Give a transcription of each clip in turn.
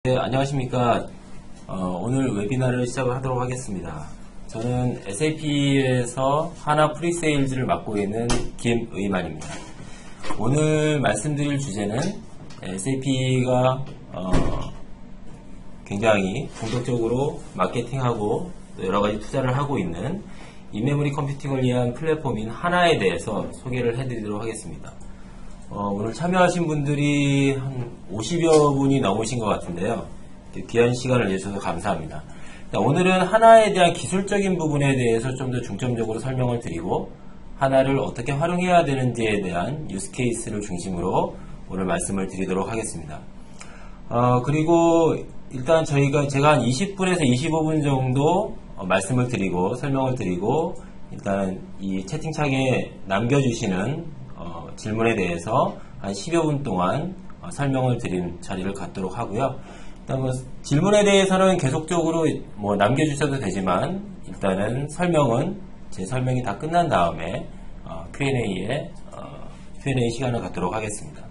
네, 안녕하십니까. 오늘 웨비나를 시작을 하도록 하겠습니다. 저는 SAP에서 하나 프리세일즈를 맡고 있는 김의만입니다. 오늘 말씀드릴 주제는 SAP가 굉장히 본격적으로 마케팅하고 또 여러가지 투자를 하고 있는 인메모리 컴퓨팅을 위한 플랫폼인 하나에 대해서 소개를 해드리도록 하겠습니다. 오늘 참여하신 분들이 한 50여 분이 넘으신 것 같은데요. 귀한 시간을 내주셔서 감사합니다. 오늘은 하나에 대한 기술적인 부분에 대해서 좀 더 중점적으로 설명을 드리고 하나를 어떻게 활용해야 되는지에 대한 유스 케이스를 중심으로 오늘 말씀을 드리도록 하겠습니다. 그리고 일단 제가 한 20분에서 25분 정도 말씀을 드리고 설명을 드리고 일단 이 채팅창에 남겨주시는 질문에 대해서 한 10여 분 동안 설명을 드린 자리를 갖도록 하고요. 일단 질문에 대해서는 계속적으로 남겨주셔도 되지만 일단은 제 설명이 다 끝난 다음에 Q&A 시간을 갖도록 하겠습니다.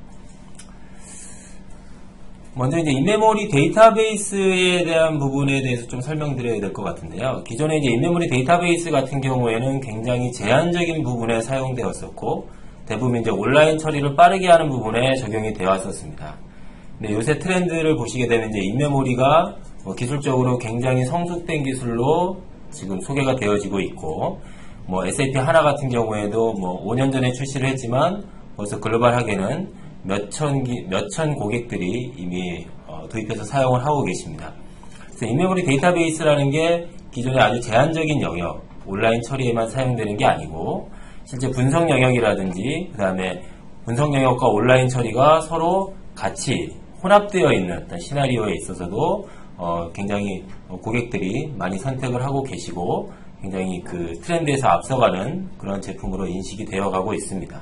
먼저 이제 인메모리 데이터베이스에 대한 부분에 대해서 좀 설명드려야 될 것 같은데요. 기존에 이제 인메모리 데이터베이스 같은 경우에는 굉장히 제한적인 부분에 사용되었었고 대부분 이제 온라인 처리를 빠르게 하는 부분에 적용이 되어 왔었습니다. 근데 요새 트렌드를 보시게 되면 이제 인메모리가 기술적으로 굉장히 성숙된 기술로 지금 소개가 되어지고 있고, SAP 하나 같은 경우에도 5년 전에 출시를 했지만 벌써 글로벌하게는 몇천 고객들이 이미 도입해서 사용을 하고 계십니다. 그래서 인메모리 데이터베이스라는 게 기존의 아주 제한적인 영역, 온라인 처리에만 사용되는 게 아니고 실제 분석 영역이라든지 그 다음에 분석 영역과 온라인 처리가 서로 같이 혼합되어 있는 어떤 시나리오에 있어서도 굉장히 고객들이 많이 선택을 하고 계시고 굉장히 그 트렌드에서 앞서가는 그런 제품으로 인식이 되어가고 있습니다.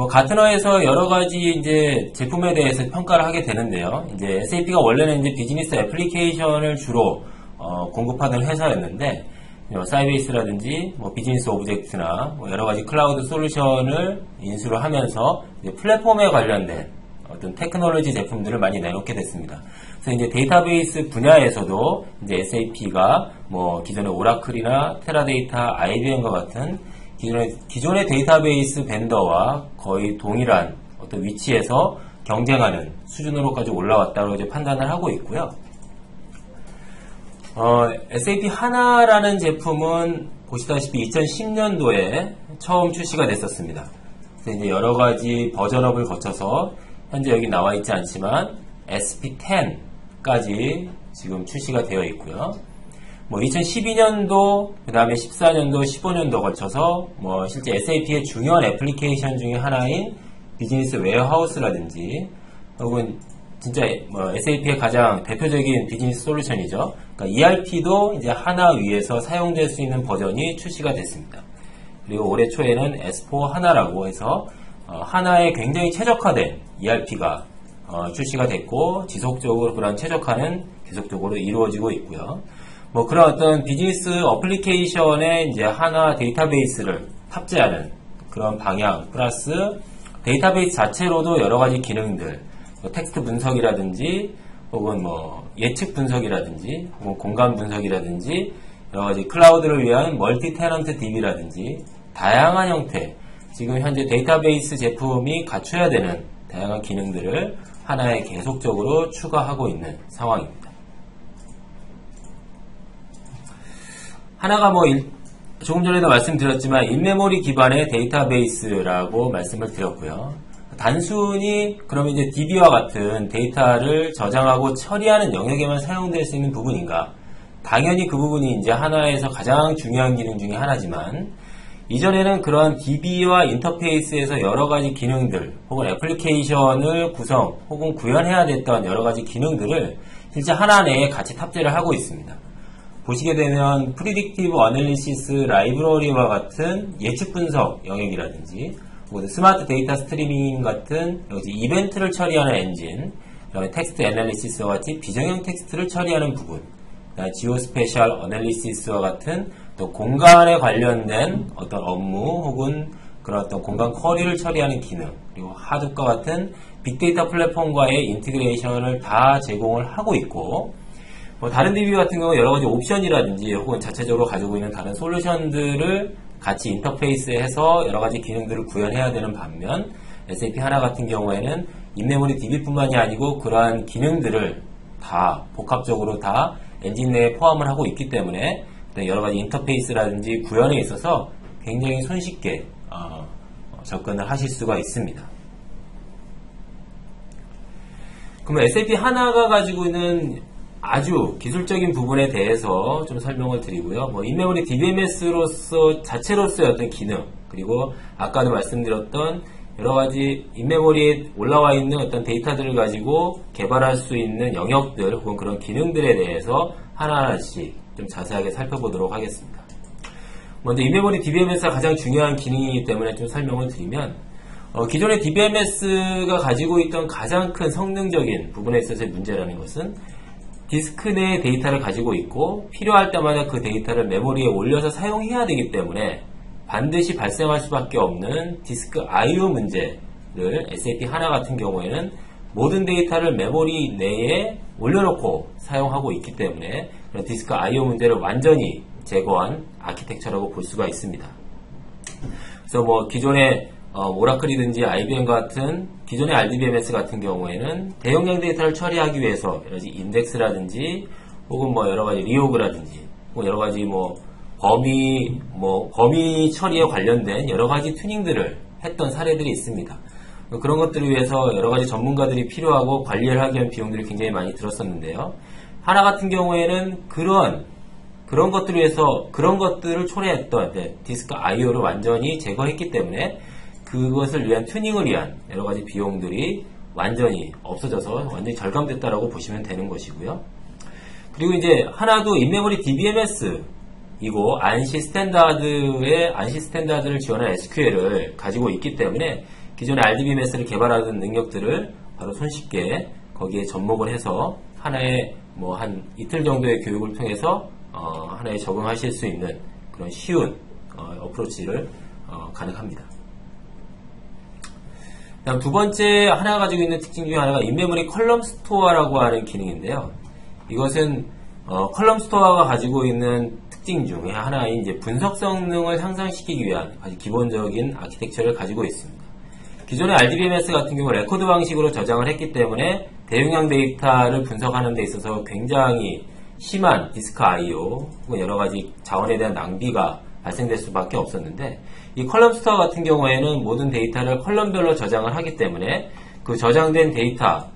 가트너에서 여러 가지 이제 제품에 대해서 평가를 하게 되는데요. 이제 SAP가 원래는 이제 비즈니스 애플리케이션을 주로 공급하는 회사였는데 사이베이스라든지 비즈니스 오브젝트나 여러 가지 클라우드 솔루션을 인수를 하면서 이제 플랫폼에 관련된 어떤 테크놀로지 제품들을 많이 내놓게 됐습니다. 그래서 이제 데이터베이스 분야에서도 이제 SAP가 기존의 오라클이나 테라데이터, IBM과 같은 기존의 데이터베이스 벤더와 거의 동일한 어떤 위치에서 경쟁하는 수준으로까지 올라왔다고 이제 판단을 하고 있고요. SAP 하나라는 제품은 보시다시피 2010년도에 처음 출시가 됐었습니다. 그래서 이제 여러 가지 버전업을 거쳐서 현재 여기 나와 있지 않지만 SP10까지 지금 출시가 되어 있고요. 2012년도, 그 다음에 14년도, 15년도 거쳐서 실제 SAP의 중요한 애플리케이션 중에 하나인 비즈니스 웨어하우스라든지 혹은 진짜 SAP의 가장 대표적인 비즈니스 솔루션이죠. 그러니까 ERP도 이제 하나 위에서 사용될 수 있는 버전이 출시가 됐습니다. 그리고 올해 초에는 S4 하나라고 해서 하나에 굉장히 최적화된 ERP가 출시가 됐고 지속적으로 그런 최적화는 계속적으로 이루어지고 있고요. 그런 어떤 비즈니스 어플리케이션에 이제 하나 데이터베이스를 탑재하는 그런 방향 플러스 데이터베이스 자체로도 여러 가지 기능들 텍스트 분석이라든지 혹은 예측 분석이라든지 혹은 공간 분석이라든지 여러 가지 클라우드를 위한 멀티 테넌트 DB라든지 다양한 형태 지금 현재 데이터베이스 제품이 갖춰야 되는 다양한 기능들을 하나에 계속적으로 추가하고 있는 상황입니다. 하나가 조금 전에도 말씀드렸지만 인메모리 기반의 데이터베이스라고 말씀을 드렸고요. 단순히 그러면 이제 DB와 같은 데이터를 저장하고 처리하는 영역에만 사용될 수 있는 부분인가? 당연히 그 부분이 이제 하나에서 가장 중요한 기능 중에 하나지만 이전에는 그런 DB와 인터페이스에서 여러 가지 기능들 혹은 애플리케이션을 구성 혹은 구현해야 됐던 여러 가지 기능들을 실제 하나 내에 같이 탑재를 하고 있습니다. 보시게 되면 프리딕티브 어널리시스 라이브러리와 같은 예측 분석 영역이라든지 스마트 데이터 스트리밍 같은 이벤트를 처리하는 엔진, 그다음에 텍스트 애널리시스와 같이 비정형 텍스트를 처리하는 부분, 지오스페셜 어널리시스와 같은 또 공간에 관련된 어떤 업무 혹은 그런 어떤 공간 쿼리를 처리하는 기능, 그리고 하둡과 같은 빅데이터 플랫폼과의 인티그레이션을 다 제공을 하고 있고, 다른 DB 같은 경우 여러 가지 옵션이라든지 혹은 자체적으로 가지고 있는 다른 솔루션들을 같이 인터페이스해서 여러 가지 기능들을 구현해야 되는 반면, SAP 하나 같은 경우에는 인메모리 DB뿐만이 아니고 그러한 기능들을 다 복합적으로 다 엔진 내에 포함을 하고 있기 때문에 여러 가지 인터페이스라든지 구현에 있어서 굉장히 손쉽게 접근을 하실 수가 있습니다. 그러면 SAP 하나가 가지고 있는 아주 기술적인 부분에 대해서 좀 설명을 드리고요. 인메모리 DBMS로서 자체로서의 어떤 기능, 그리고 아까도 말씀드렸던 여러 가지 인메모리에 올라와 있는 어떤 데이터들을 가지고 개발할 수 있는 영역들 혹은 그런 기능들에 대해서 하나하나씩 좀 자세하게 살펴보도록 하겠습니다. 먼저 인메모리 DBMS가 가장 중요한 기능이기 때문에 좀 설명을 드리면, 기존의 DBMS가 가지고 있던 가장 큰 성능적인 부분에 있어서의 문제라는 것은 디스크 내에 데이터를 가지고 있고 필요할 때마다 그 데이터를 메모리에 올려서 사용해야 되기 때문에 반드시 발생할 수밖에 없는 디스크 I/O 문제를 SAP 하나 같은 경우에는 모든 데이터를 메모리 내에 올려놓고 사용하고 있기 때문에 그런 디스크 I/O 문제를 완전히 제거한 아키텍처라고 볼 수가 있습니다. 그래서 기존의 오라클이든지 IBM 같은 기존의 RDBMS 같은 경우에는 대용량 데이터를 처리하기 위해서 여러 가지 인덱스라든지 혹은 여러 가지 리오그라든지 혹은 여러 가지 범위 처리에 관련된 여러 가지 튜닝들을 했던 사례들이 있습니다. 그런 것들을 위해서 여러 가지 전문가들이 필요하고 관리를 하기 위한 비용들이 굉장히 많이 들었었는데요. 하나 같은 경우에는 그런 것들을 위해서 그런 것들을 초래했던 디스크 I/O를 완전히 제거했기 때문에 그것을 위한 튜닝을 위한 여러 가지 비용들이 완전히 없어져서 완전히 절감됐다라고 보시면 되는 것이고요. 그리고 이제 하나도 인메모리 DBMS이고 안시 스탠다드를 지원한 SQL을 가지고 있기 때문에 기존의 RDBMS를 개발하던 능력들을 바로 손쉽게 거기에 접목을 해서 하나의 한 이틀 정도의 교육을 통해서 하나에 적응하실 수 있는 그런 쉬운 어프로치를 가능합니다. 다음 두 번째 하나가 가지고 있는 특징 중에 하나가 인메모리 컬럼 스토어라고 하는 기능인데요. 이것은 컬럼 스토어가 가지고 있는 특징 중에 하나인 이제 분석 성능을 향상시키기 위한 아주 기본적인 아키텍처를 가지고 있습니다. 기존의 RDBMS 같은 경우 레코드 방식으로 저장을 했기 때문에 대용량 데이터를 분석하는 데 있어서 굉장히 심한 디스크 I/O 혹은 여러 가지 자원에 대한 낭비가 발생될 수밖에 없었는데, 이 컬럼 스토어 같은 경우에는 모든 데이터를 컬럼별로 저장을 하기 때문에 그 저장된 데이터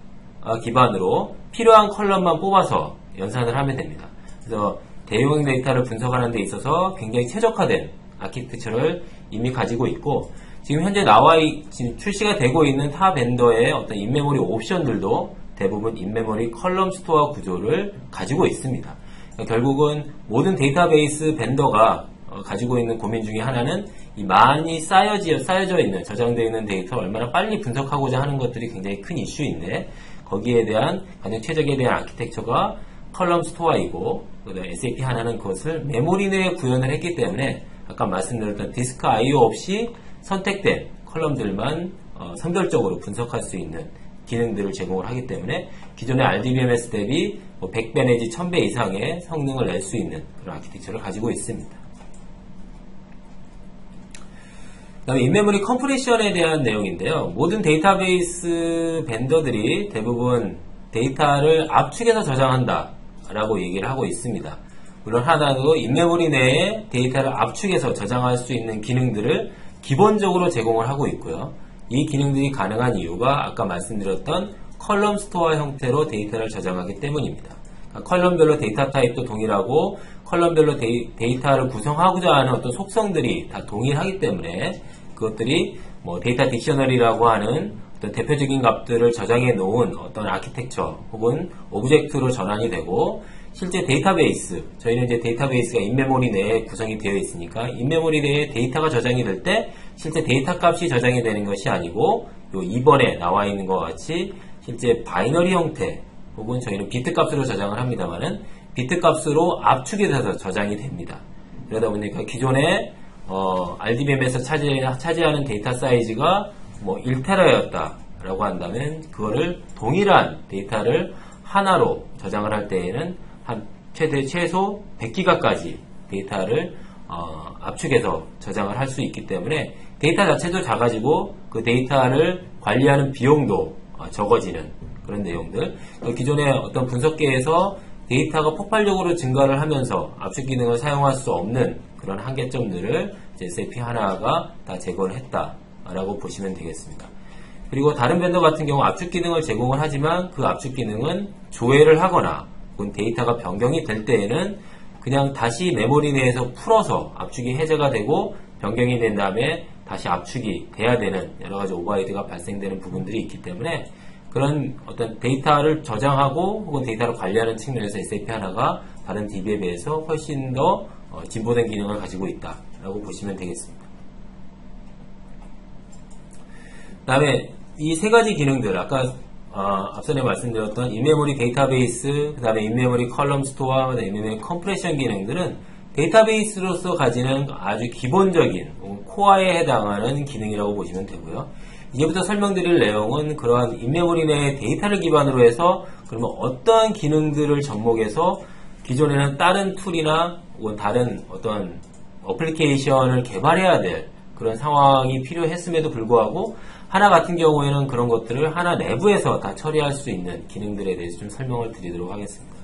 기반으로 필요한 컬럼만 뽑아서 연산을 하면 됩니다. 그래서 대용량 데이터를 분석하는 데 있어서 굉장히 최적화된 아키텍처를 이미 가지고 있고, 지금 현재 출시가 되고 있는 타 벤더의 어떤 인메모리 옵션들도 대부분 인메모리 컬럼 스토어 구조를 가지고 있습니다. 그러니까 결국은 모든 데이터베이스 벤더가 가지고 있는 고민 중에 하나는 이 많이 쌓여져 있는, 저장되어 있는 데이터를 얼마나 빨리 분석하고자 하는 것들이 굉장히 큰 이슈인데, 거기에 대한 가장 최적에 대한 아키텍처가 컬럼 스토어이고, SAP 하나는 그것을 메모리 내에 구현을 했기 때문에 아까 말씀드렸던 디스크 I/O 없이 선택된 컬럼들만 선별적으로 분석할 수 있는 기능들을 제공을 하기 때문에 기존의 RDBMS 대비 100배 내지 1000배 이상의 성능을 낼 수 있는 그런 아키텍처를 가지고 있습니다. 그 다음에 인메모리 컴프레션에 대한 내용인데요. 모든 데이터베이스 벤더들이 대부분 데이터를 압축해서 저장한다 라고 얘기를 하고 있습니다. 물론 하나도 인메모리 내에 데이터를 압축해서 저장할 수 있는 기능들을 기본적으로 제공을 하고 있고요. 이 기능들이 가능한 이유가 아까 말씀드렸던 컬럼 스토어 형태로 데이터를 저장하기 때문입니다. 그러니까 컬럼별로 데이터 타입도 동일하고 컬럼별로 데이터를 구성하고자 하는 어떤 속성들이 다 동일하기 때문에 그것들이 데이터 딕셔너리라고 하는 어떤 대표적인 값들을 저장해 놓은 어떤 아키텍처 혹은 오브젝트로 전환이 되고, 실제 데이터베이스, 저희는 이제 데이터베이스가 인메모리 내에 구성이 되어 있으니까 인메모리 내에 데이터가 저장이 될 때 실제 데이터 값이 저장이 되는 것이 아니고 요 2번에 나와 있는 것 같이 실제 바이너리 형태 혹은 저희는 비트 값으로 저장을 합니다만은 비트 값으로 압축이 돼서 저장이 됩니다. 그러다 보니까 기존에 RDBM에서 차지하는 데이터 사이즈가 1테라였다 라고 한다면 그거를 동일한 데이터를 하나로 저장을 할 때에는 한 최소 100기가까지 데이터를 압축해서 저장을 할 수 있기 때문에 데이터 자체도 작아지고 그 데이터를 관리하는 비용도 적어지는 그런 내용들. 기존의 어떤 분석계에서 데이터가 폭발적으로 증가를 하면서 압축 기능을 사용할 수 없는 그런 한계점들을 SAP 하나가 다 제거를 했다라고 보시면 되겠습니다. 그리고 다른 벤더 같은 경우 압축 기능을 제공을 하지만 그 압축 기능은 조회를 하거나 혹은 데이터가 변경이 될 때에는 그냥 다시 메모리 내에서 풀어서 압축이 해제가 되고 변경이 된 다음에 다시 압축이 돼야 되는 여러 가지 오버헤드가 발생되는 부분들이 있기 때문에 그런 어떤 데이터를 저장하고 혹은 데이터를 관리하는 측면에서 SAP 하나가 다른 DB에 비해서 훨씬 더 진보된 기능을 가지고 있다라고 보시면 되겠습니다. 그 다음에 이 세 가지 기능들, 아까 앞전에 말씀드렸던 인메모리 데이터베이스, 그 다음에 인메모리 컬럼 스토어, 그 다음에 인메모리 컴프레션 기능들은 데이터베이스로서 가지는 아주 기본적인 코어에 해당하는 기능이라고 보시면 되고요. 이제부터 설명드릴 내용은 그러한 인메모리 내의 데이터를 기반으로 해서 그러면 어떠한 기능들을 접목해서 기존에는 다른 툴이나 혹은 다른 어떤 어플리케이션을 개발해야 될 그런 상황이 필요했음에도 불구하고 하나 같은 경우에는 그런 것들을 하나 내부에서 다 처리할 수 있는 기능들에 대해서 좀 설명을 드리도록 하겠습니다.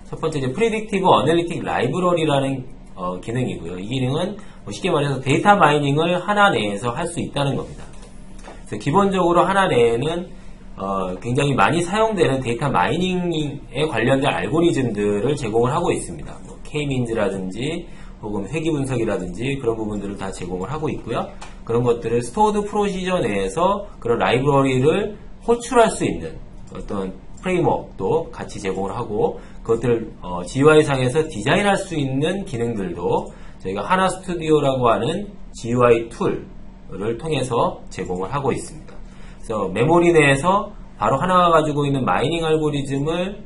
첫 번째 이제 Predictive Analytic Library라는 기능이고요. 이 기능은 쉽게 말해서 데이터 마이닝을 하나 내에서 할 수 있다는 겁니다. 그래서 기본적으로 하나 내에는 굉장히 많이 사용되는 데이터 마이닝에 관련된 알고리즘들을 제공을 하고 있습니다. 뭐 K-means라든지 혹은 회귀 분석이라든지 그런 부분들을 다 제공을 하고 있고요. 그런 것들을 스토어드 프로시저 내에서 그런 라이브러리를 호출할 수 있는 어떤 프레임워크도 같이 제공을 하고 그것들을 GUI 상에서 디자인할 수 있는 기능들도 저희가 하나 스튜디오라고 하는 GUI 툴을 통해서 제공을 하고 있습니다. 그래서 메모리 내에서 바로 하나가 가지고 있는 마이닝 알고리즘을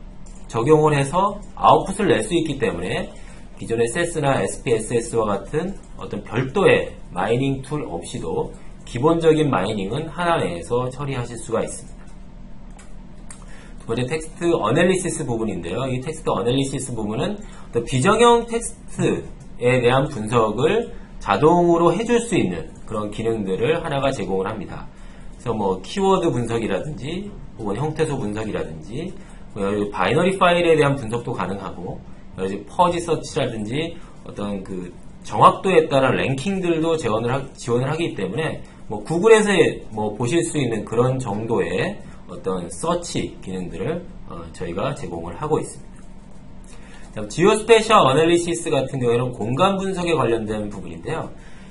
적용을 해서 아웃풋을 낼 수 있기 때문에 기존의 SES나 SPSS와 같은 어떤 별도의 마이닝 툴 없이도 기본적인 마이닝은 하나 내에서 처리하실 수가 있습니다. 두 번째 텍스트 어널리시스 부분인데요. 이 텍스트 어널리시스 부분은 어떤 비정형 텍스트에 대한 분석을 자동으로 해줄 수 있는 그런 기능들을 하나가 제공을 합니다. 그래서 뭐 키워드 분석이라든지 혹은 형태소 분석이라든지 바이너리 파일에 대한 분석도 가능하고 퍼지 서치라든지 어떤 그 정확도에 따른 랭킹들도 지원을 하기 때문에 뭐 구글에서 뭐 보실 수 있는 그런 정도의 어떤 서치 기능들을 저희가 제공을 하고 있습니다. 지오스페셜 어널리시스 같은 경우에는 공간 분석에 관련된 부분인데요.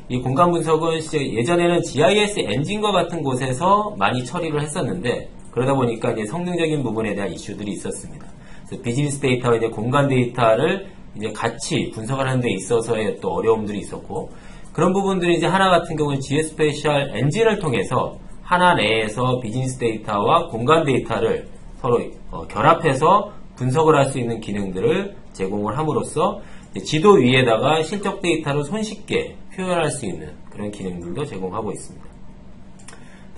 이 공간 분석은 예전에는 GIS 엔진과 같은 곳에서 많이 처리를 했었는데 그러다 보니까 이제 성능적인 부분에 대한 이슈들이 있었습니다. 그래서 비즈니스 데이터와 이제 공간 데이터를 이제 같이 분석하는 데 있어서의 또 어려움들이 있었고 그런 부분들이 이제 하나 같은 경우는 지오스페셜 엔진을 통해서 하나 내에서 비즈니스 데이터와 공간 데이터를 서로 결합해서 분석을 할 수 있는 기능들을 제공을 함으로써 지도 위에다가 실적 데이터를 손쉽게 표현할 수 있는 그런 기능들도 제공하고 있습니다.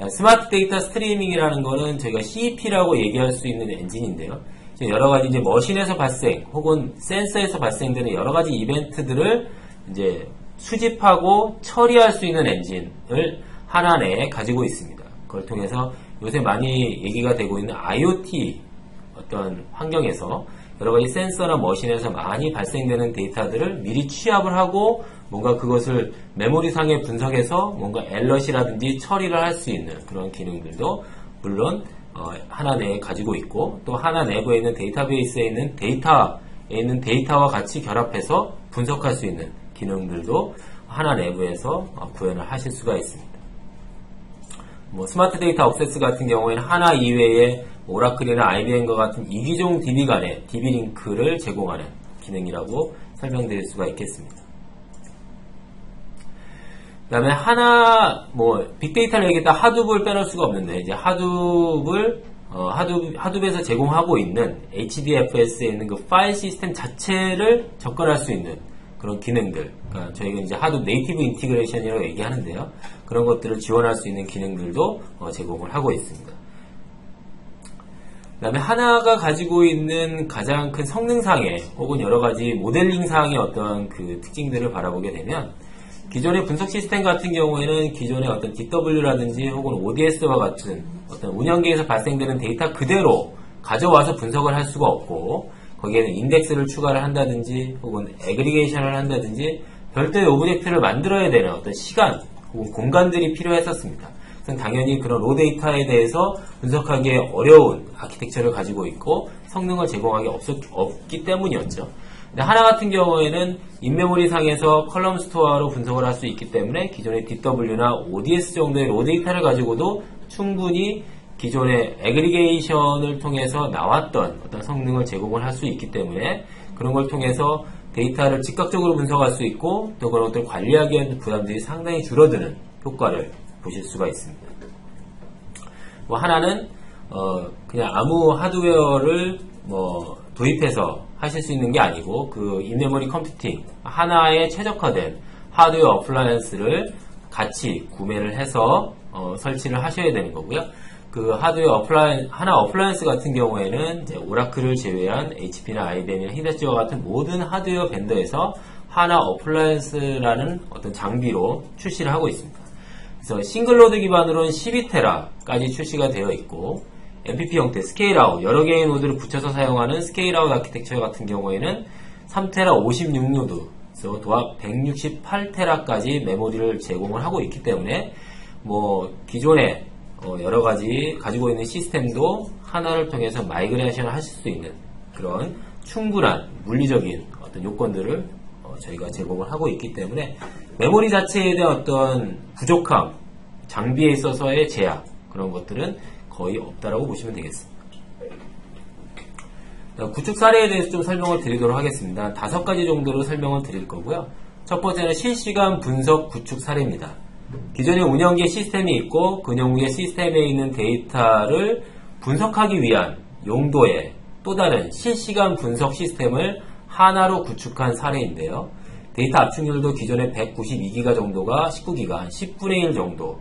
스마트 데이터 스트리밍이라는 거는 저희가 CEP라고 얘기할 수 있는 엔진인데요. 여러 가지 이제 머신에서 발생 혹은 센서에서 발생되는 여러 가지 이벤트들을 이제 수집하고 처리할 수 있는 엔진을 하나 내에 가지고 있습니다. 그걸 통해서 요새 많이 얘기가 되고 있는 IoT 어떤 환경에서 여러 가지 센서나 머신에서 많이 발생되는 데이터들을 미리 취합을 하고 뭔가 그것을 메모리상에 분석해서 뭔가 앨럿이라든지 처리를 할 수 있는 그런 기능들도 물론 하나 내에 가지고 있고 또 하나 내부에 있는 데이터베이스에 있는 데이터와 같이 결합해서 분석할 수 있는 기능들도 하나 내부에서 구현을 하실 수가 있습니다. 뭐 스마트 데이터 액세스 같은 경우에는 하나 이외에 오라클이나 IBM과 같은 이기종 DB 간의 DB 링크를 제공하는 기능이라고 설명드릴 수가 있겠습니다. 그 다음에 하나, 빅데이터를 얘기했다 하둡을 빼놓을 수가 없는데, 이제 하둡에서 제공하고 있는 HDFS에 있는 그 파일 시스템 자체를 접근할 수 있는 그런 기능들. 그러니까 저희가 이제 하둡 네이티브 인티그레이션이라고 얘기하는데요. 그런 것들을 지원할 수 있는 기능들도 제공을 하고 있습니다. 그 다음에 하나가 가지고 있는 가장 큰 성능상의 혹은 여러가지 모델링상의 어떤 그 특징들을 바라보게 되면 기존의 분석 시스템 같은 경우에는 기존의 어떤 DW라든지 혹은 ODS와 같은 어떤 운영계에서 발생되는 데이터 그대로 가져와서 분석을 할 수가 없고 거기에는 인덱스를 추가를 한다든지 혹은 애그리게이션을 한다든지 별도의 오브젝트를 만들어야 되는 어떤 시간 혹은 공간들이 필요했었습니다. 그래서 당연히 그런 로 데이터에 대해서 분석하기에 어려운 아키텍처를 가지고 있고 성능을 제공하기 없기 때문이었죠. 근데 하나 같은 경우에는 인메모리 상에서 컬럼 스토어로 분석을 할 수 있기 때문에 기존의 DW나 ODS 정도의 로 데이터를 가지고도 충분히 기존의 애그리게이션을 통해서 나왔던 어떤 성능을 제공을 할 수 있기 때문에 그런 걸 통해서 데이터를 즉각적으로 분석할 수 있고 또 그런 것들을 관리하기 위한 부담들이 상당히 줄어드는 효과를 보실 수가 있습니다. 뭐 하나는 그냥 아무 하드웨어를 도입해서 하실 수 있는 게 아니고 그 인메모리 컴퓨팅 하나에 최적화된 하드웨어 어플라이언스를 같이 구매를 해서 설치를 하셔야 되는 거고요. 그 하드웨어 하나 어플라이언스 같은 경우에는 이제 오라클을 제외한 HP나 IBM이나 히다치와 같은 모든 하드웨어 벤더에서 하나 어플라이언스라는 어떤 장비로 출시를 하고 있습니다. 그래서 싱글로드 기반으로는 12테라까지 출시가 되어 있고 MPP 형태, 스케일아웃, 여러 개의 노드를 붙여서 사용하는 스케일아웃 아키텍처 같은 경우에는 3테라 56노드, 그래서 도합 168테라까지 메모리를 제공을 하고 있기 때문에 뭐 기존에 여러 가지 가지고 있는 시스템도 하나를 통해서 마이그레이션을 하실 수 있는 그런 충분한 물리적인 어떤 요건들을 저희가 제공을 하고 있기 때문에 메모리 자체에 대한 어떤 부족함, 장비에 있어서의 제약 그런 것들은 거의 없다라고 보시면 되겠습니다. 구축 사례에 대해서 좀 설명을 드리도록 하겠습니다. 5가지 정도로 설명을 드릴 거고요. 첫 번째는 실시간 분석 구축 사례입니다. 기존의 운영계 시스템이 있고 그 운영계 시스템에 있는 데이터를 분석하기 위한 용도의 또 다른 실시간 분석 시스템을 하나로 구축한 사례인데요. 데이터 압축률도 기존의 192기가 정도가 19기가 한 10분의 1 정도로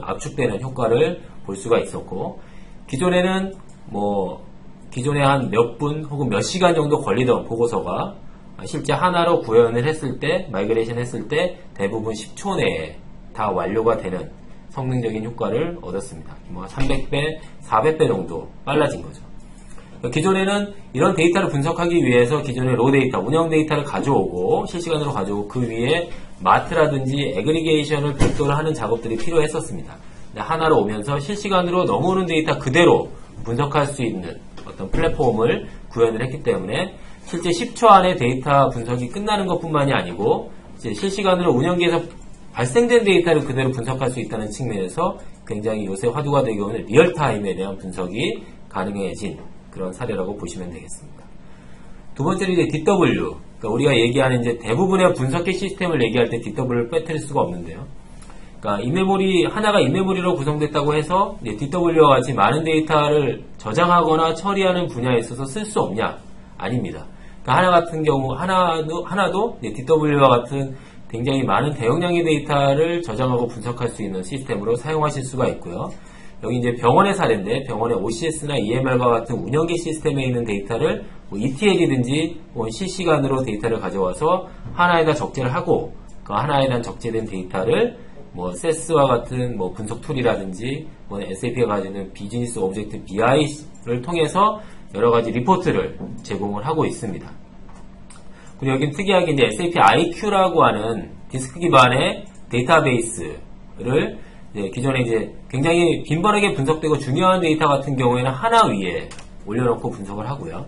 압축되는 효과를 볼 수가 있었고 기존에는 기존에 한 몇 분 혹은 몇 시간 정도 걸리던 보고서가 실제 하나로 구현을 했을 때 마이그레이션 했을 때 대부분 10초 내에 다 완료가 되는 성능적인 효과를 얻었습니다. 300배, 400배 정도 빨라진 거죠. 기존에는 이런 데이터를 분석하기 위해서 기존의 로 데이터, 운영 데이터를 가져오고 실시간으로 가져오고 그 위에 마트라든지 애그리게이션을 별도로 하는 작업들이 필요했었습니다. 하나로 오면서 실시간으로 넘어오는 데이터 그대로 분석할 수 있는 어떤 플랫폼을 구현을 했기 때문에 실제 10초 안에 데이터 분석이 끝나는 것뿐만이 아니고 이제 실시간으로 운영기에서 발생된 데이터를 그대로 분석할 수 있다는 측면에서 굉장히 요새 화두가 되고 있는 리얼타임에 대한 분석이 가능해진 그런 사례라고 보시면 되겠습니다. 두 번째는 이제 DW, 그러니까 우리가 얘기하는 이제 대부분의 분석기 시스템을 얘기할 때 DW를 빼뜨릴 수가 없는데요. 그러니까 인메모리 하나가 인메모리로 구성됐다고 해서 DW와 같이 많은 데이터를 저장하거나 처리하는 분야에 있어서 쓸 수 없냐? 아닙니다. 그러니까 하나 같은 경우 하나도 DW와 같은 굉장히 많은 대용량의 데이터를 저장하고 분석할 수 있는 시스템으로 사용하실 수가 있고요. 여기 이제 병원의 사례인데 병원의 OCS나 EMR과 같은 운영계 시스템에 있는 데이터를 ETL이든지 실시간으로 데이터를 가져와서 하나에다 적재를 하고 그 하나에 대한 적재된 데이터를 SES와 같은 분석 툴이라든지 SAP가 가지는 비즈니스 오브젝트 BI를 통해서 여러 가지 리포트를 제공을 하고 있습니다. 그리고 여기는 특이하게 이제 SAP IQ라고 하는 디스크 기반의 데이터베이스를 기존에 이제 굉장히 빈번하게 분석되고 중요한 데이터 같은 경우에는 하나 위에 올려놓고 분석을 하고요.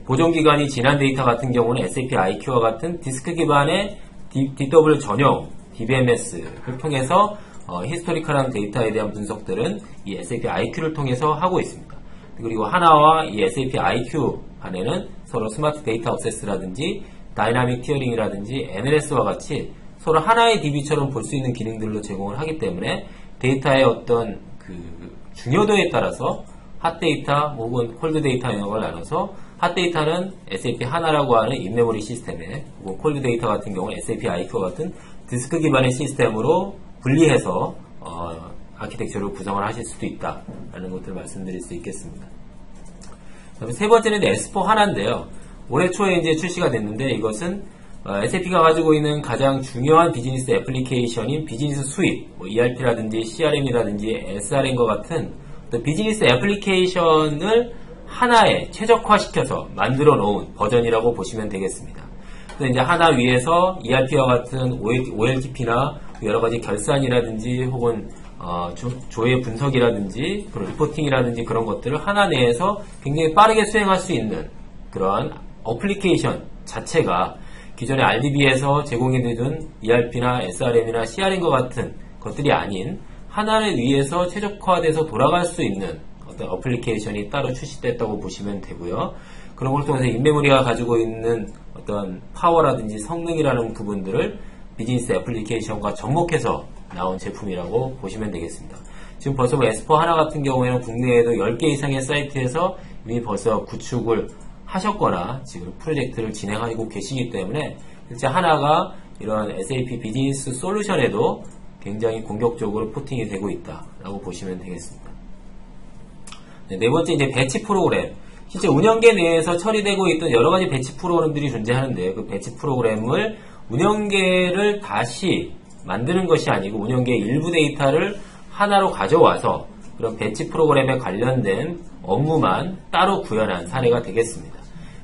보존기간이 지난 데이터 같은 경우는 SAP IQ와 같은 디스크 기반의 DW 전용 DBMS를 통해서 히스토리컬한 데이터에 대한 분석들은 이 SAP IQ를 통해서 하고 있습니다. 그리고 하나와 이 SAP IQ 안에는 서로 스마트 데이터 액세스라든지 다이나믹 티어링이라든지 NLS와 같이 서로 하나의 DB처럼 볼 수 있는 기능들로 제공을 하기 때문에 데이터의 어떤 그 중요도에 따라서 핫데이터 혹은 콜드데이터 영역을 나눠서 핫데이터는 SAP 하나라고 하는 인메모리 시스템에 혹은 콜드데이터 같은 경우는 SAP IQ와 같은 디스크 기반의 시스템으로 분리해서 아키텍처를 구성을 하실 수도 있다라는 것들을 말씀드릴 수 있겠습니다. 그다음에 세 번째는 S4 하나인데요. 올해 초에 이제 출시가 됐는데 이것은 SAP가 가지고 있는 가장 중요한 비즈니스 애플리케이션인 비즈니스 수입, 뭐 ERP라든지 CRM이라든지 SRM과 같은 비즈니스 애플리케이션을 하나에 최적화시켜서 만들어 놓은 버전이라고 보시면 되겠습니다. 그래서 이제 하나 위에서 ERP와 같은 OLTP나 여러 가지 결산이라든지 혹은 조회 분석이라든지 그런 리포팅이라든지 그런 것들을 하나 내에서 굉장히 빠르게 수행할 수 있는 그러한 어플리케이션 자체가 기존의 RDB에서 제공해주던 ERP나 SRM이나 CRM과 같은 것들이 아닌 하나를 위해서 최적화돼서 돌아갈 수 있는 어떤 어플리케이션이 따로 출시됐다고 보시면 되고요. 그런 걸 통해서 인메모리가 가지고 있는 어떤 파워라든지 성능이라는 부분들을 비즈니스 애플리케이션과 접목해서 나온 제품이라고 보시면 되겠습니다. 지금 벌써 S4 하나 같은 경우에는 국내에도 10개 이상의 사이트에서 이미 벌써 구축을 하셨거나 지금 프로젝트를 진행하고 계시기 때문에 실제 하나가 이런 SAP 비즈니스 솔루션에도 굉장히 공격적으로 포팅이 되고 있다라고 보시면 되겠습니다. 네 번째 이제 배치 프로그램. 실제 운영계 내에서 처리되고 있던 여러 가지 배치 프로그램들이 존재하는데 그 배치 프로그램을 운영계를 다시 만드는 것이 아니고 운영계의 일부 데이터를 하나로 가져와서 그런 배치 프로그램에 관련된 업무만 따로 구현한 사례가 되겠습니다.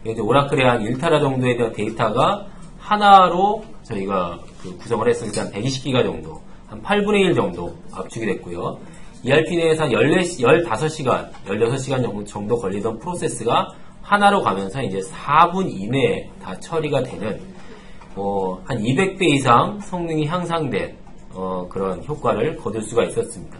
이제 오라클의 한 1테라 정도에 대한 데이터가 하나로 저희가 구성을 했으니까 한 120기가 정도, 한 8분의 1 정도 압축이 됐고요. ERP 내에서 한 15시간, 16시간 정도 걸리던 프로세스가 하나로 가면서 이제 4분 이내에 다 처리가 되는 한 200배 이상 성능이 향상된 그런 효과를 거둘 수가 있었습니다.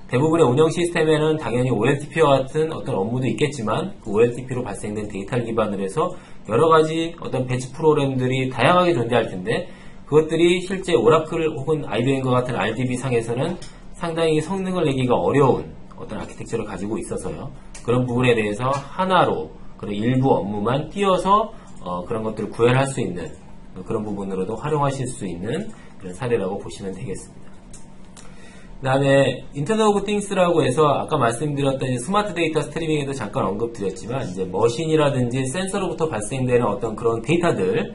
대부분의 운영 시스템에는 당연히 OLTP와 같은 어떤 업무도 있겠지만 그 OLTP로 발생된 데이터를 기반으로 해서 여러 가지 어떤 배치 프로그램들이 다양하게 존재할 텐데 그것들이 실제 오라클 혹은 IBM과 같은 RDB 상에서는 상당히 성능을 내기가 어려운 어떤 아키텍처를 가지고 있어서요. 그런 부분에 대해서 하나로 그런 일부 업무만 띄어서 그런 것들을 구현할 수 있는 그런 부분으로도 활용하실 수 있는 그런 사례라고 보시면 되겠습니다. 그 다음에 인터넷 오브 띵스라고 해서 아까 말씀드렸던 스마트 데이터 스트리밍에도 잠깐 언급드렸지만 이제 머신이라든지 센서로부터 발생되는 어떤 그런 데이터들을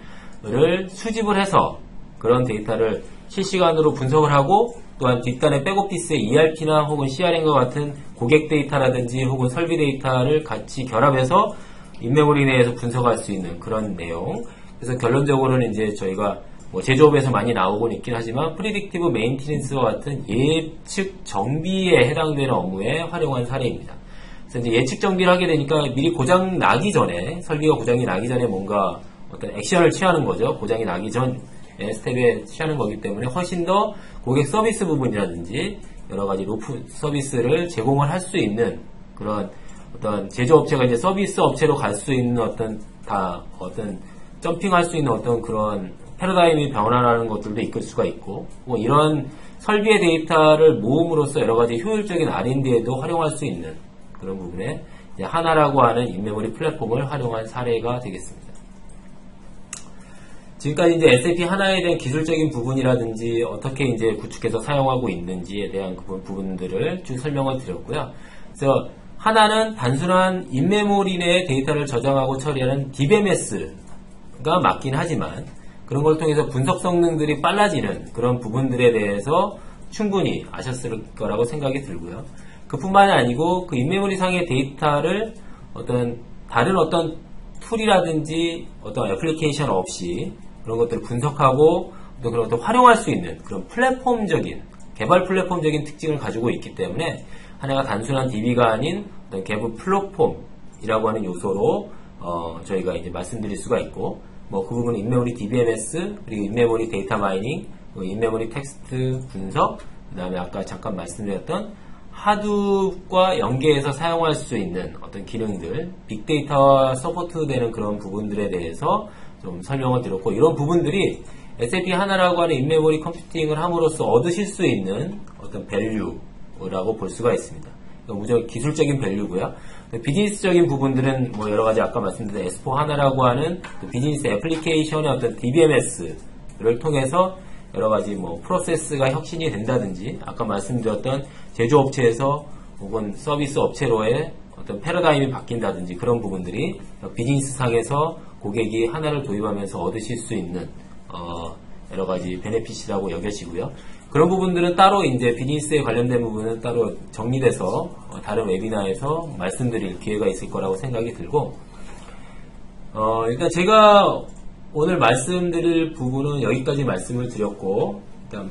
수집을 해서 그런 데이터를 실시간으로 분석을 하고 또한 뒷단의 백오피스의 ERP나 혹은 CRM과 같은 고객 데이터라든지 혹은 설비 데이터를 같이 결합해서 인메모리 내에서 분석할 수 있는 그런 내용. 그래서 결론적으로는 이제 저희가 제조업에서 많이 나오곤 있긴 하지만 프리딕티브 메인티넌스와 같은 예측 정비에 해당되는 업무에 활용한 사례입니다. 그래서 이제 예측 정비를 하게 되니까 미리 고장 나기 전에 설비가 고장이 나기 전에 뭔가 어떤 액션을 취하는 거죠. 고장이 나기 전 스텝에 취하는 거기 때문에 훨씬 더 고객 서비스 부분이라든지 여러 가지 로프 서비스를 제공을 할 수 있는 그런 어떤 제조업체가 이제 서비스 업체로 갈 수 있는 어떤 점핑할 수 있는 어떤 그런 패러다임이 변화하는 것들도 이끌 수가 있고 이런 설비의 데이터를 모음으로써 여러 가지 효율적인 R&D에도 활용할 수 있는 그런 부분에 이제 하나라고 하는 인메모리 플랫폼을 활용한 사례가 되겠습니다. 지금까지 이제 SAP 하나에 대한 기술적인 부분이라든지 어떻게 이제 구축해서 사용하고 있는지에 대한 그 부분들을 쭉 설명을 드렸고요. 그래서 하나는 단순한 인메모리 내의 데이터를 저장하고 처리하는 DBMS가 맞긴 하지만 그런 걸 통해서 분석 성능들이 빨라지는 그런 부분들에 대해서 충분히 아셨을 거라고 생각이 들고요. 그뿐만이 아니고 그 인메모리 상의 데이터를 다른 어떤 툴이라든지 어떤 애플리케이션 없이 그런 것들을 분석하고 또 그런 것들을 활용할 수 있는 그런 개발 플랫폼적인 특징을 가지고 있기 때문에 하나가 단순한 DB가 아닌 어떤 개발 플랫폼이라고 하는 요소로 저희가 이제 말씀드릴 수가 있고 그 부분은 인메모리 DBMS 그리고 인메모리 데이터 마이닝, 인메모리 텍스트 분석, 그 다음에 아까 잠깐 말씀드렸던 하둡과 연계해서 사용할 수 있는 어떤 기능들, 빅데이터와 서포트되는 그런 부분들에 대해서 좀 설명을 드렸고 이런 부분들이 SAP 하나라고 하는 인메모리 컴퓨팅을 함으로써 얻으실 수 있는 어떤 밸류라고 볼 수가 있습니다. 무조건 기술적인 밸류고요. 비즈니스적인 부분들은 여러 가지 아까 말씀드린 S4 하나라고 하는 비즈니스 애플리케이션의 어떤 DBMS를 통해서 여러 가지 뭐 프로세스가 혁신이 된다든지 아까 말씀드렸던 제조업체에서 혹은 서비스 업체로의 어떤 패러다임이 바뀐다든지 그런 부분들이 비즈니스 상에서 고객이 하나를 도입하면서 얻으실 수 있는 여러 가지 베네핏이라고 여겨지고요. 그런 부분들은 따로 이제 비즈니스에 관련된 부분은 따로 정리돼서 다른 웨비나에서 말씀드릴 기회가 있을 거라고 생각이 들고 일단 제가 오늘 말씀드릴 부분은 여기까지 말씀을 드렸고 일단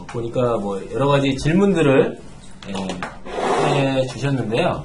보니까 뭐 여러 가지 질문들을 해 주셨는데요.